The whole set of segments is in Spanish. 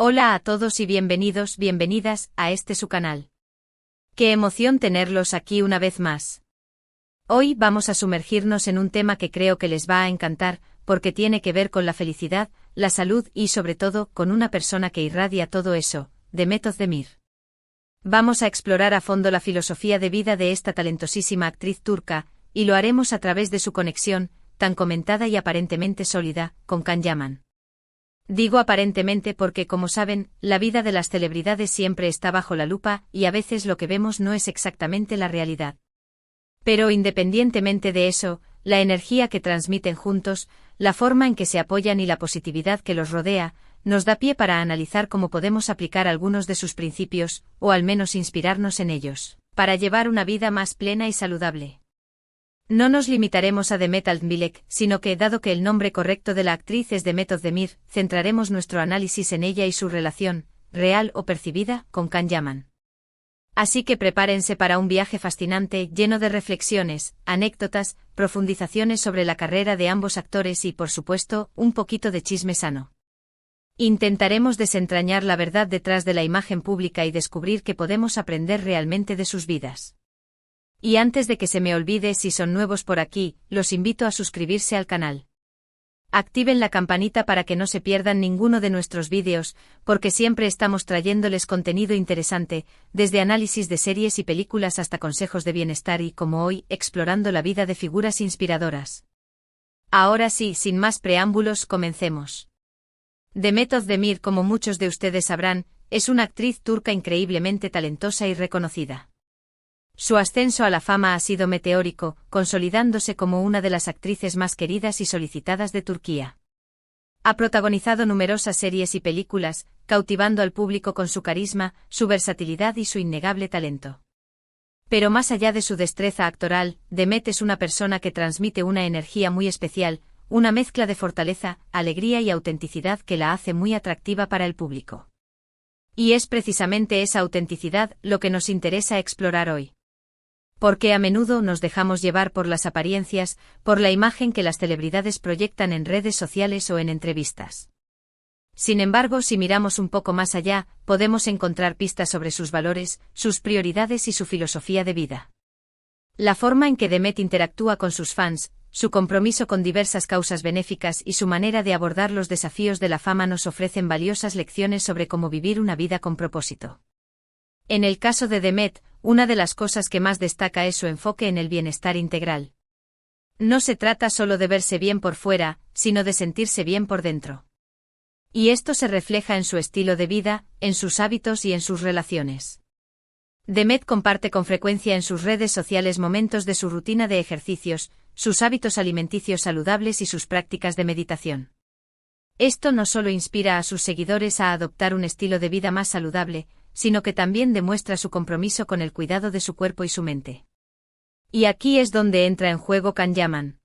Hola a todos y bienvenidas a su canal. Qué emoción tenerlos aquí una vez más. Hoy vamos a sumergirnos en un tema que creo que les va a encantar, porque tiene que ver con la felicidad, la salud y sobre todo con una persona que irradia todo eso, Demet Özdemir. Vamos a explorar a fondo la filosofía de vida de esta talentosísima actriz turca, y lo haremos a través de su conexión, tan comentada y aparentemente sólida, con Can Yaman. Digo aparentemente porque, como saben, la vida de las celebridades siempre está bajo la lupa y a veces lo que vemos no es exactamente la realidad. Pero independientemente de eso, la energía que transmiten juntos, la forma en que se apoyan y la positividad que los rodea, nos da pie para analizar cómo podemos aplicar algunos de sus principios, o al menos inspirarnos en ellos, para llevar una vida más plena y saludable. No nos limitaremos a Demet Özdemir, sino que, dado que el nombre correcto de la actriz es Demet Özdemir, centraremos nuestro análisis en ella y su relación, real o percibida, con Can Yaman. Así que prepárense para un viaje fascinante, lleno de reflexiones, anécdotas, profundizaciones sobre la carrera de ambos actores y, por supuesto, un poquito de chisme sano. Intentaremos desentrañar la verdad detrás de la imagen pública y descubrir qué podemos aprender realmente de sus vidas. Y antes de que se me olvide, si son nuevos por aquí, los invito a suscribirse al canal. Activen la campanita para que no se pierdan ninguno de nuestros vídeos, porque siempre estamos trayéndoles contenido interesante, desde análisis de series y películas hasta consejos de bienestar y, como hoy, explorando la vida de figuras inspiradoras. Ahora sí, sin más preámbulos, comencemos. Demet Özdemir, como muchos de ustedes sabrán, es una actriz turca increíblemente talentosa y reconocida. Su ascenso a la fama ha sido meteórico, consolidándose como una de las actrices más queridas y solicitadas de Turquía. Ha protagonizado numerosas series y películas, cautivando al público con su carisma, su versatilidad y su innegable talento. Pero más allá de su destreza actoral, Demet es una persona que transmite una energía muy especial, una mezcla de fortaleza, alegría y autenticidad que la hace muy atractiva para el público. Y es precisamente esa autenticidad lo que nos interesa explorar hoy. Porque a menudo nos dejamos llevar por las apariencias, por la imagen que las celebridades proyectan en redes sociales o en entrevistas. Sin embargo, si miramos un poco más allá, podemos encontrar pistas sobre sus valores, sus prioridades y su filosofía de vida. La forma en que Demet interactúa con sus fans, su compromiso con diversas causas benéficas y su manera de abordar los desafíos de la fama nos ofrecen valiosas lecciones sobre cómo vivir una vida con propósito. En el caso de Demet, una de las cosas que más destaca es su enfoque en el bienestar integral. No se trata solo de verse bien por fuera, sino de sentirse bien por dentro. Y esto se refleja en su estilo de vida, en sus hábitos y en sus relaciones. Demet comparte con frecuencia en sus redes sociales momentos de su rutina de ejercicios, sus hábitos alimenticios saludables y sus prácticas de meditación. Esto no solo inspira a sus seguidores a adoptar un estilo de vida más saludable, sino que también demuestra su compromiso con el cuidado de su cuerpo y su mente. Y aquí es donde entra en juego Can Yaman.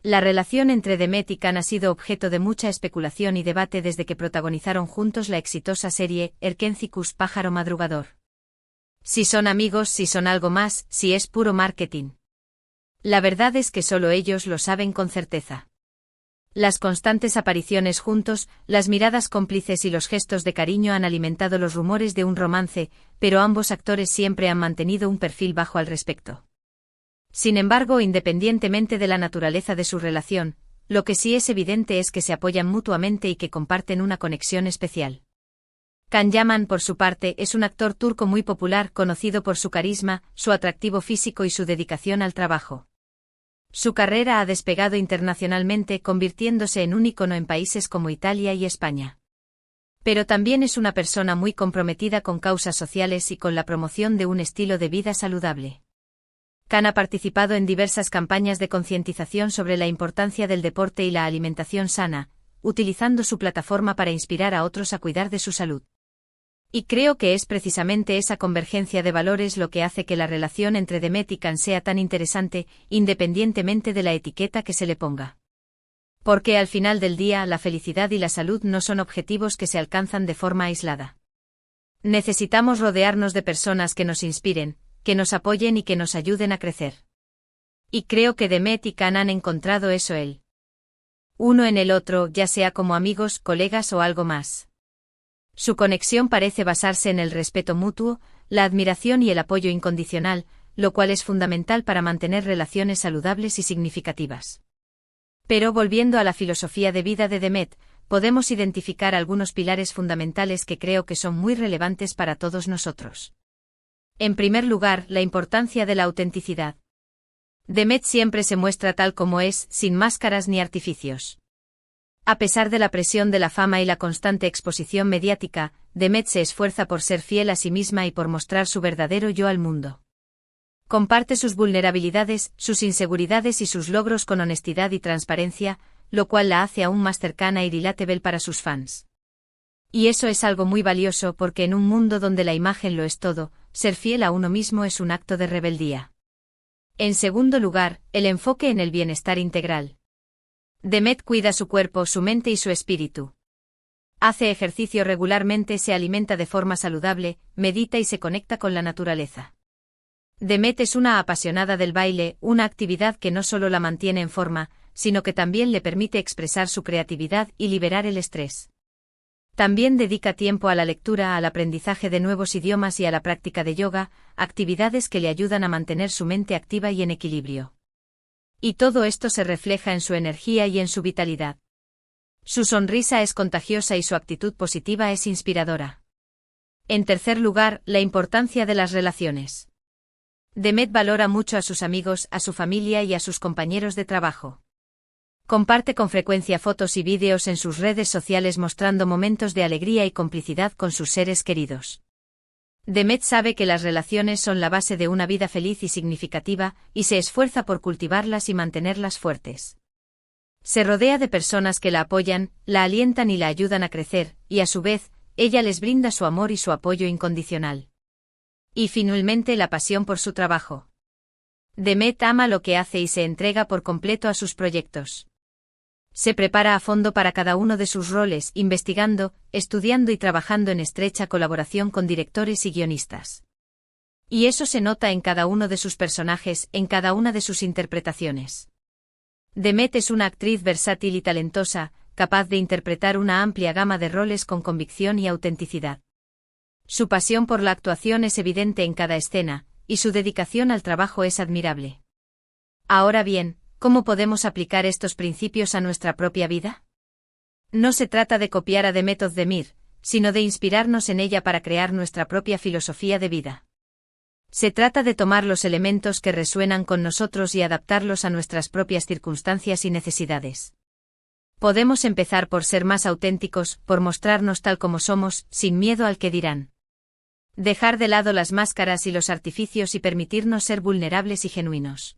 La relación entre Demet y Can ha sido objeto de mucha especulación y debate desde que protagonizaron juntos la exitosa serie Erkenci Pájaro Madrugador. Si son amigos, si son algo más, si es puro marketing. La verdad es que solo ellos lo saben con certeza. Las constantes apariciones juntos, las miradas cómplices y los gestos de cariño han alimentado los rumores de un romance, pero ambos actores siempre han mantenido un perfil bajo al respecto. Sin embargo, independientemente de la naturaleza de su relación, lo que sí es evidente es que se apoyan mutuamente y que comparten una conexión especial. Can Yaman, por su parte, es un actor turco muy popular, conocido por su carisma, su atractivo físico y su dedicación al trabajo. Su carrera ha despegado internacionalmente, convirtiéndose en un ícono en países como Italia y España. Pero también es una persona muy comprometida con causas sociales y con la promoción de un estilo de vida saludable. Can ha participado en diversas campañas de concientización sobre la importancia del deporte y la alimentación sana, utilizando su plataforma para inspirar a otros a cuidar de su salud. Y creo que es precisamente esa convergencia de valores lo que hace que la relación entre Demet y Can sea tan interesante, independientemente de la etiqueta que se le ponga. Porque al final del día, la felicidad y la salud no son objetivos que se alcanzan de forma aislada. Necesitamos rodearnos de personas que nos inspiren, que nos apoyen y que nos ayuden a crecer. Y creo que Demet y Can han encontrado eso uno en el otro, ya sea como amigos, colegas o algo más. Su conexión parece basarse en el respeto mutuo, la admiración y el apoyo incondicional, lo cual es fundamental para mantener relaciones saludables y significativas. Pero volviendo a la filosofía de vida de Demet, podemos identificar algunos pilares fundamentales que creo que son muy relevantes para todos nosotros. En primer lugar, la importancia de la autenticidad. Demet siempre se muestra tal como es, sin máscaras ni artificios. A pesar de la presión de la fama y la constante exposición mediática, Demet se esfuerza por ser fiel a sí misma y por mostrar su verdadero yo al mundo. Comparte sus vulnerabilidades, sus inseguridades y sus logros con honestidad y transparencia, lo cual la hace aún más cercana y relatable para sus fans. Y eso es algo muy valioso porque en un mundo donde la imagen lo es todo, ser fiel a uno mismo es un acto de rebeldía. En segundo lugar, el enfoque en el bienestar integral. Demet cuida su cuerpo, su mente y su espíritu. Hace ejercicio regularmente, se alimenta de forma saludable, medita y se conecta con la naturaleza. Demet es una apasionada del baile, una actividad que no solo la mantiene en forma, sino que también le permite expresar su creatividad y liberar el estrés. También dedica tiempo a la lectura, al aprendizaje de nuevos idiomas y a la práctica de yoga, actividades que le ayudan a mantener su mente activa y en equilibrio. Y todo esto se refleja en su energía y en su vitalidad. Su sonrisa es contagiosa y su actitud positiva es inspiradora. En tercer lugar, la importancia de las relaciones. Demet valora mucho a sus amigos, a su familia y a sus compañeros de trabajo. Comparte con frecuencia fotos y vídeos en sus redes sociales mostrando momentos de alegría y complicidad con sus seres queridos. Demet sabe que las relaciones son la base de una vida feliz y significativa, y se esfuerza por cultivarlas y mantenerlas fuertes. Se rodea de personas que la apoyan, la alientan y la ayudan a crecer, y a su vez, ella les brinda su amor y su apoyo incondicional. Y finalmente la pasión por su trabajo. Demet ama lo que hace y se entrega por completo a sus proyectos. Se prepara a fondo para cada uno de sus roles, investigando, estudiando y trabajando en estrecha colaboración con directores y guionistas. Y eso se nota en cada uno de sus personajes, en cada una de sus interpretaciones. Demet es una actriz versátil y talentosa, capaz de interpretar una amplia gama de roles con convicción y autenticidad. Su pasión por la actuación es evidente en cada escena, y su dedicación al trabajo es admirable. Ahora bien, ¿cómo podemos aplicar estos principios a nuestra propia vida? No se trata de copiar a Demet Özdemir, sino de inspirarnos en ella para crear nuestra propia filosofía de vida. Se trata de tomar los elementos que resuenan con nosotros y adaptarlos a nuestras propias circunstancias y necesidades. Podemos empezar por ser más auténticos, por mostrarnos tal como somos, sin miedo al que dirán. Dejar de lado las máscaras y los artificios y permitirnos ser vulnerables y genuinos.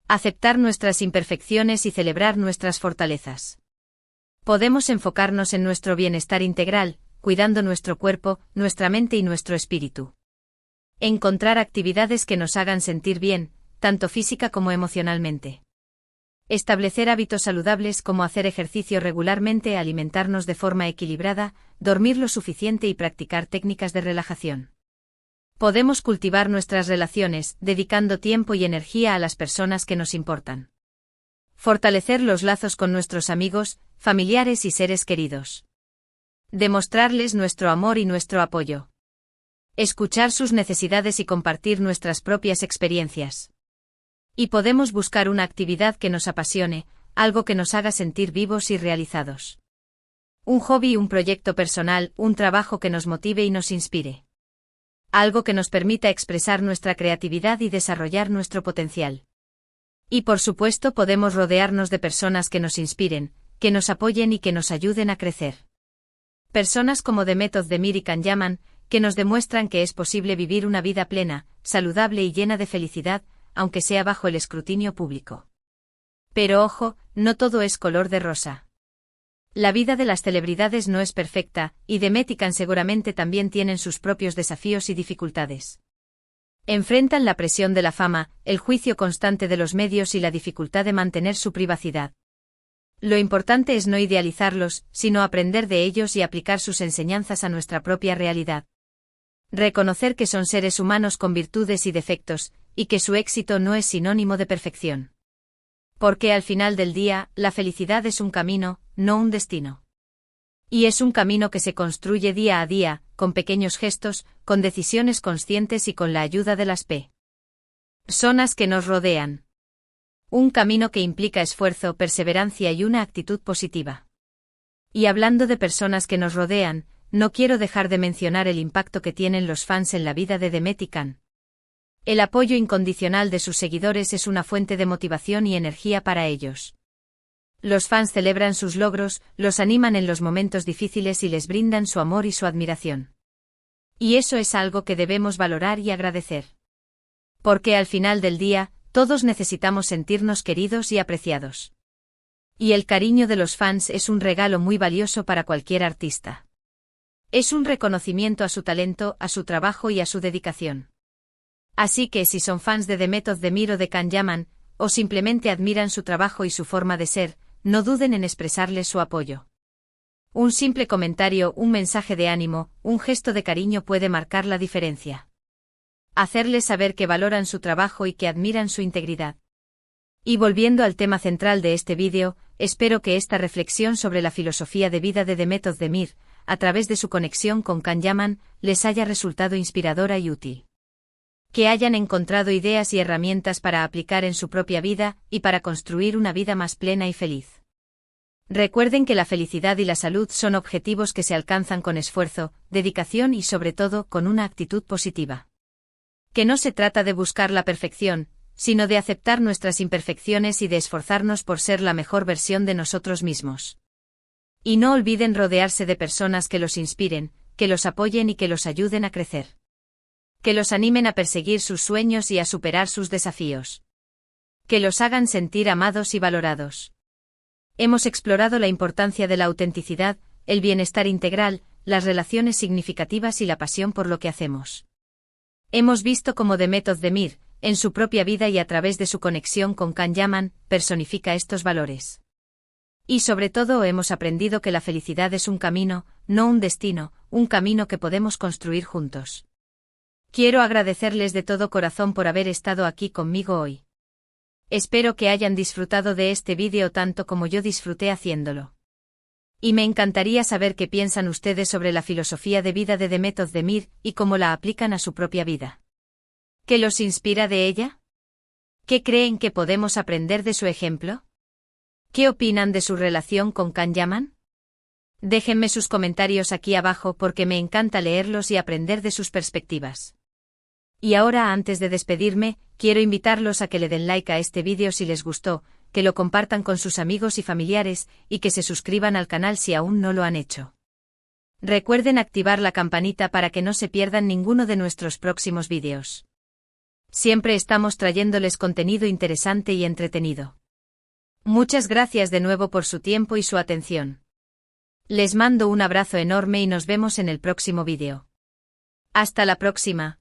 Aceptar nuestras imperfecciones y celebrar nuestras fortalezas. Podemos enfocarnos en nuestro bienestar integral, cuidando nuestro cuerpo, nuestra mente y nuestro espíritu. Encontrar actividades que nos hagan sentir bien, tanto física como emocionalmente. Establecer hábitos saludables como hacer ejercicio regularmente, alimentarnos de forma equilibrada, dormir lo suficiente y practicar técnicas de relajación. Podemos cultivar nuestras relaciones, dedicando tiempo y energía a las personas que nos importan. Fortalecer los lazos con nuestros amigos, familiares y seres queridos. Demostrarles nuestro amor y nuestro apoyo. Escuchar sus necesidades y compartir nuestras propias experiencias. Y podemos buscar una actividad que nos apasione, algo que nos haga sentir vivos y realizados. Un hobby, un proyecto personal, un trabajo que nos motive y nos inspire. Algo que nos permita expresar nuestra creatividad y desarrollar nuestro potencial. Y por supuesto podemos rodearnos de personas que nos inspiren, que nos apoyen y que nos ayuden a crecer. Personas como Demet Özdemir y Can Yaman, que nos demuestran que es posible vivir una vida plena, saludable y llena de felicidad, aunque sea bajo el escrutinio público. Pero ojo, no todo es color de rosa. La vida de las celebridades no es perfecta, y Demet y Can seguramente también tienen sus propios desafíos y dificultades. Enfrentan la presión de la fama, el juicio constante de los medios y la dificultad de mantener su privacidad. Lo importante es no idealizarlos, sino aprender de ellos y aplicar sus enseñanzas a nuestra propia realidad. Reconocer que son seres humanos con virtudes y defectos, y que su éxito no es sinónimo de perfección. Porque al final del día, la felicidad es un camino, no un destino. Y es un camino que se construye día a día, con pequeños gestos, con decisiones conscientes y con la ayuda de las personas que nos rodean. Un camino que implica esfuerzo, perseverancia y una actitud positiva. Y hablando de personas que nos rodean, no quiero dejar de mencionar el impacto que tienen los fans en la vida de Demet y Can. El apoyo incondicional de sus seguidores es una fuente de motivación y energía para ellos. Los fans celebran sus logros, los animan en los momentos difíciles y les brindan su amor y su admiración. Y eso es algo que debemos valorar y agradecer. Porque al final del día, todos necesitamos sentirnos queridos y apreciados. Y el cariño de los fans es un regalo muy valioso para cualquier artista. Es un reconocimiento a su talento, a su trabajo y a su dedicación. Así que si son fans de Demet Özdemir o de Can Yaman, o simplemente admiran su trabajo y su forma de ser, no duden en expresarles su apoyo. Un simple comentario, un mensaje de ánimo, un gesto de cariño puede marcar la diferencia. Hacerles saber que valoran su trabajo y que admiran su integridad. Y volviendo al tema central de este vídeo, espero que esta reflexión sobre la filosofía de vida de Demet Özdemir, a través de su conexión con Can Yaman, les haya resultado inspiradora y útil. Que hayan encontrado ideas y herramientas para aplicar en su propia vida y para construir una vida más plena y feliz. Recuerden que la felicidad y la salud son objetivos que se alcanzan con esfuerzo, dedicación y sobre todo con una actitud positiva. Que no se trata de buscar la perfección, sino de aceptar nuestras imperfecciones y de esforzarnos por ser la mejor versión de nosotros mismos. Y no olviden rodearse de personas que los inspiren, que los apoyen y que los ayuden a crecer. Que los animen a perseguir sus sueños y a superar sus desafíos. Que los hagan sentir amados y valorados. Hemos explorado la importancia de la autenticidad, el bienestar integral, las relaciones significativas y la pasión por lo que hacemos. Hemos visto cómo Demet Özdemir, en su propia vida y a través de su conexión con Can Yaman, personifica estos valores. Y sobre todo hemos aprendido que la felicidad es un camino, no un destino, un camino que podemos construir juntos. Quiero agradecerles de todo corazón por haber estado aquí conmigo hoy. Espero que hayan disfrutado de este vídeo tanto como yo disfruté haciéndolo. Y me encantaría saber qué piensan ustedes sobre la filosofía de vida de Demet Özdemir y cómo la aplican a su propia vida. ¿Qué los inspira de ella? ¿Qué creen que podemos aprender de su ejemplo? ¿Qué opinan de su relación con Can Yaman? Déjenme sus comentarios aquí abajo porque me encanta leerlos y aprender de sus perspectivas. Y ahora antes de despedirme, quiero invitarlos a que le den like a este vídeo si les gustó, que lo compartan con sus amigos y familiares, y que se suscriban al canal si aún no lo han hecho. Recuerden activar la campanita para que no se pierdan ninguno de nuestros próximos vídeos. Siempre estamos trayéndoles contenido interesante y entretenido. Muchas gracias de nuevo por su tiempo y su atención. Les mando un abrazo enorme y nos vemos en el próximo vídeo. Hasta la próxima.